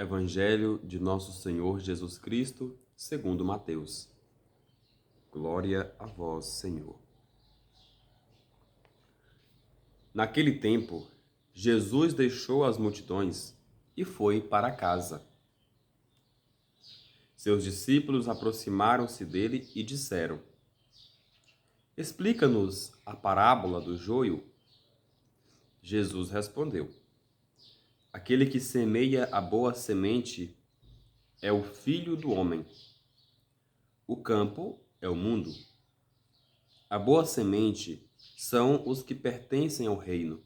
Evangelho de Nosso Senhor Jesus Cristo, segundo Mateus. Glória a vós, Senhor. Naquele tempo, Jesus deixou as multidões e foi para casa. Seus discípulos aproximaram-se dele e disseram: Explica-nos a parábola do joio. Jesus respondeu: Aquele que semeia a boa semente é o Filho do Homem. O campo é o mundo. A boa semente são os que pertencem ao reino.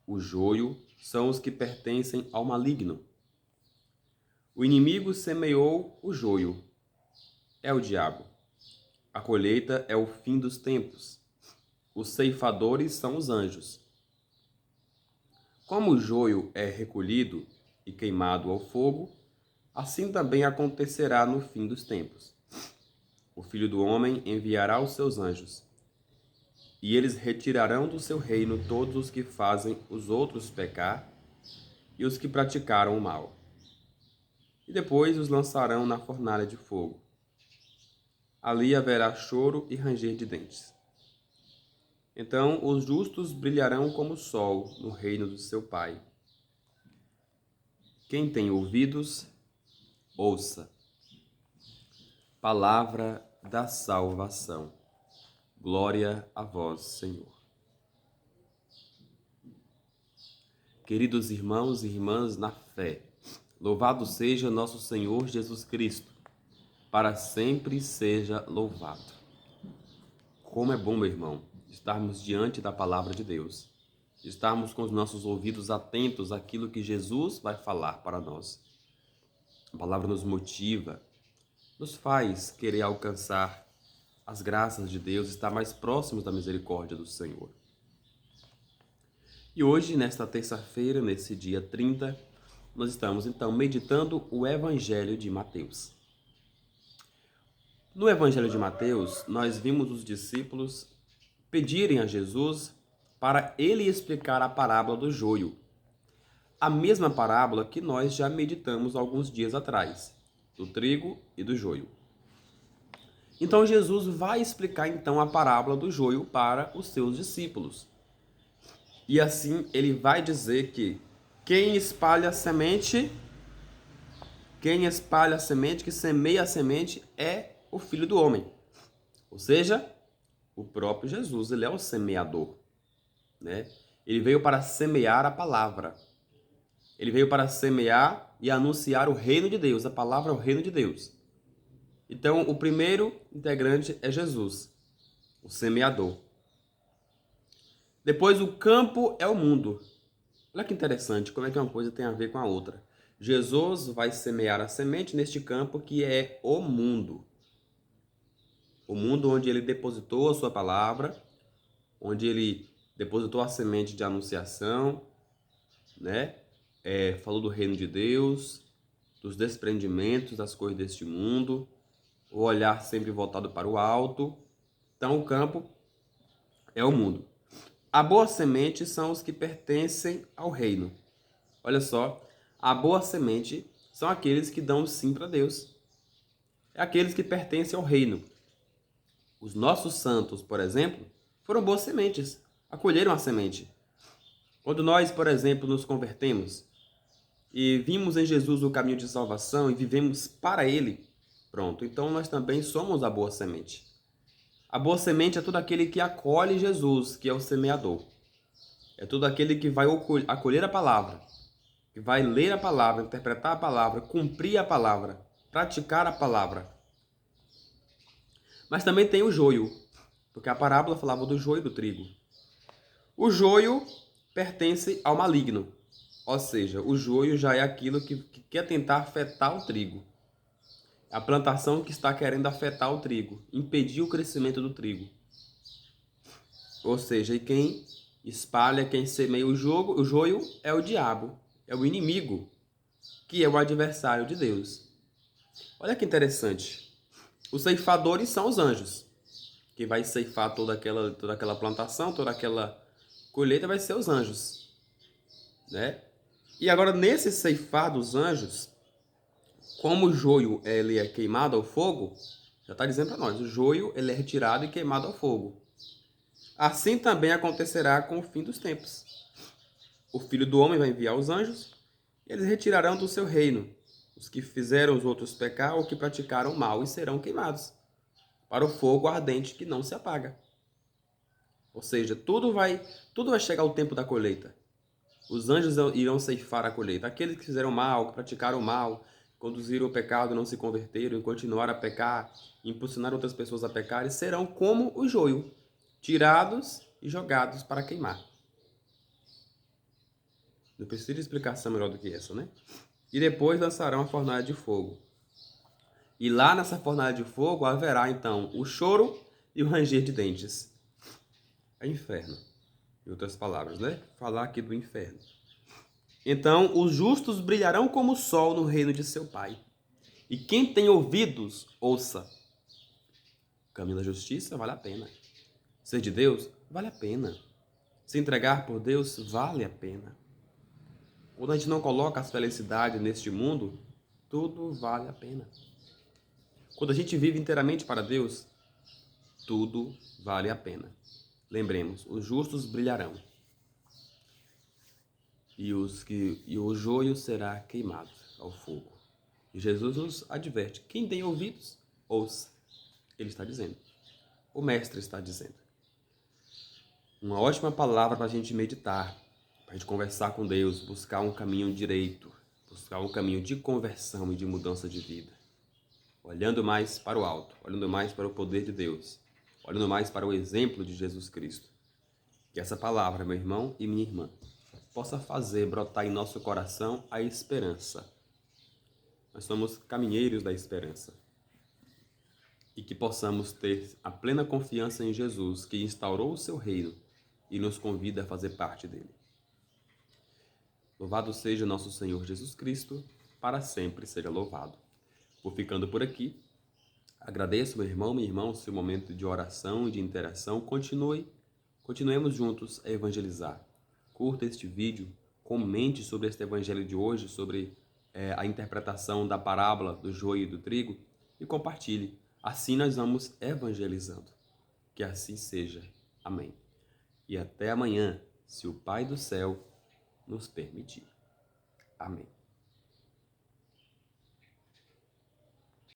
O joio são os que pertencem ao maligno. O inimigo semeou o joio. É o diabo. A colheita é o fim dos tempos. Os ceifadores são os anjos. Como o joio é recolhido e queimado ao fogo, assim também acontecerá no fim dos tempos. O Filho do Homem enviará os seus anjos, e eles retirarão do seu reino todos os que fazem os outros pecar e os que praticaram o mal. E depois os lançarão na fornalha de fogo. Ali haverá choro e ranger de dentes. Então os justos brilharão como o sol no reino do seu Pai. Quem tem ouvidos, ouça. Palavra da salvação. Glória a vós, Senhor. Queridos irmãos e irmãs na fé, louvado seja nosso Senhor Jesus Cristo. Para sempre seja louvado. Como é bom, meu irmão, estarmos diante da palavra de Deus, estarmos com os nossos ouvidos atentos àquilo que Jesus vai falar para nós. A palavra nos motiva, nos faz querer alcançar as graças de Deus, estar mais próximos da misericórdia do Senhor. E hoje, nesta terça-feira, nesse dia 30, nós estamos então meditando o Evangelho de Mateus. No Evangelho de Mateus, nós vimos os discípulos pedirem a Jesus para ele explicar a parábola do joio. A mesma parábola que nós já meditamos alguns dias atrás, do trigo e do joio. Então Jesus vai explicar então a parábola do joio para os seus discípulos. E assim ele vai dizer que quem espalha a semente, que semeia a semente é o Filho do Homem. Ou seja, o próprio Jesus, ele é o semeador, né? Ele veio para semear a palavra. Ele veio para semear e anunciar o reino de Deus. A palavra é o reino de Deus. Então, o primeiro integrante é Jesus, o semeador. Depois, o campo é o mundo. Olha que interessante, como é que uma coisa tem a ver com a outra. Jesus vai semear a semente neste campo que é o mundo. O mundo onde ele depositou a sua palavra, onde ele depositou a semente de anunciação, né? Falou do reino de Deus, dos desprendimentos das coisas deste mundo, o olhar sempre voltado para o alto. Então, o campo é o mundo. A boa semente são os que pertencem ao reino. Olha só, a boa semente são aqueles que dão sim para Deus. É aqueles que pertencem ao reino. Os nossos santos, por exemplo, foram boas sementes, acolheram a semente. Quando nós, por exemplo, nos convertemos e vimos em Jesus o caminho de salvação e vivemos para Ele, pronto, então nós também somos a boa semente. A boa semente é todo aquele que acolhe Jesus, que é o semeador. É todo aquele que vai acolher a palavra, que vai ler a palavra, interpretar a palavra, cumprir a palavra, praticar a palavra. Mas também tem o joio, porque a parábola falava do joio e do trigo. O joio pertence ao maligno, ou seja, o joio já é aquilo que quer tentar afetar o trigo. A plantação que está querendo afetar o trigo, impedir o crescimento do trigo. Ou seja, e quem espalha, quem semeia o joio é o diabo, é o inimigo, que é o adversário de Deus. Olha que interessante. Os ceifadores são os anjos. Quem vai ceifar toda aquela plantação, toda aquela colheita vai ser os anjos, né? E agora, nesse ceifar dos anjos, como o joio ele é queimado ao fogo, já está dizendo para nós, o joio ele é retirado e queimado ao fogo. Assim também acontecerá com o fim dos tempos. O Filho do Homem vai enviar os anjos, e eles retirarão do seu reino os que fizeram os outros pecar ou que praticaram mal e serão queimados para o fogo ardente que não se apaga. Ou seja, tudo vai chegar ao tempo da colheita. Os anjos irão ceifar a colheita. Aqueles que fizeram mal, que praticaram mal, conduziram o pecado, não se converteram e continuaram a pecar, impulsionaram outras pessoas a pecarem, serão como o joio, tirados e jogados para queimar. Não precisa de explicação melhor do que essa, né? E depois lançarão a fornalha de fogo. E lá nessa fornalha de fogo haverá então o choro e o ranger de dentes. É inferno, em outras palavras, né? Falar aqui do inferno. Então os justos brilharão como o sol no reino de seu Pai. E quem tem ouvidos, ouça. O caminho da justiça vale a pena. Ser de Deus vale a pena. Se entregar por Deus vale a pena. Quando a gente não coloca as felicidades neste mundo, tudo vale a pena. Quando a gente vive inteiramente para Deus, tudo vale a pena. Lembremos, os justos brilharão e o joio será queimado ao fogo. E Jesus nos adverte: quem tem ouvidos, ouça. Ele está dizendo. O Mestre está dizendo. Uma ótima palavra para a gente meditar, para a gente conversar com Deus, buscar um caminho direito, buscar um caminho de conversão e de mudança de vida. Olhando mais para o alto, olhando mais para o poder de Deus, olhando mais para o exemplo de Jesus Cristo. Que essa palavra, meu irmão e minha irmã, possa fazer brotar em nosso coração a esperança. Nós somos caminheiros da esperança. E que possamos ter a plena confiança em Jesus, que instaurou o seu reino e nos convida a fazer parte dele. Louvado seja nosso Senhor Jesus Cristo, para sempre seja louvado. Vou ficando por aqui. Agradeço, meu irmão, minha irmã, o seu momento de oração e de interação. Continuemos juntos a evangelizar. Curta este vídeo, comente sobre este evangelho de hoje, sobre a interpretação da parábola do joio e do trigo e compartilhe. Assim nós vamos evangelizando. Que assim seja. Amém. E até amanhã, se o Pai do céu nos permitir. Amém.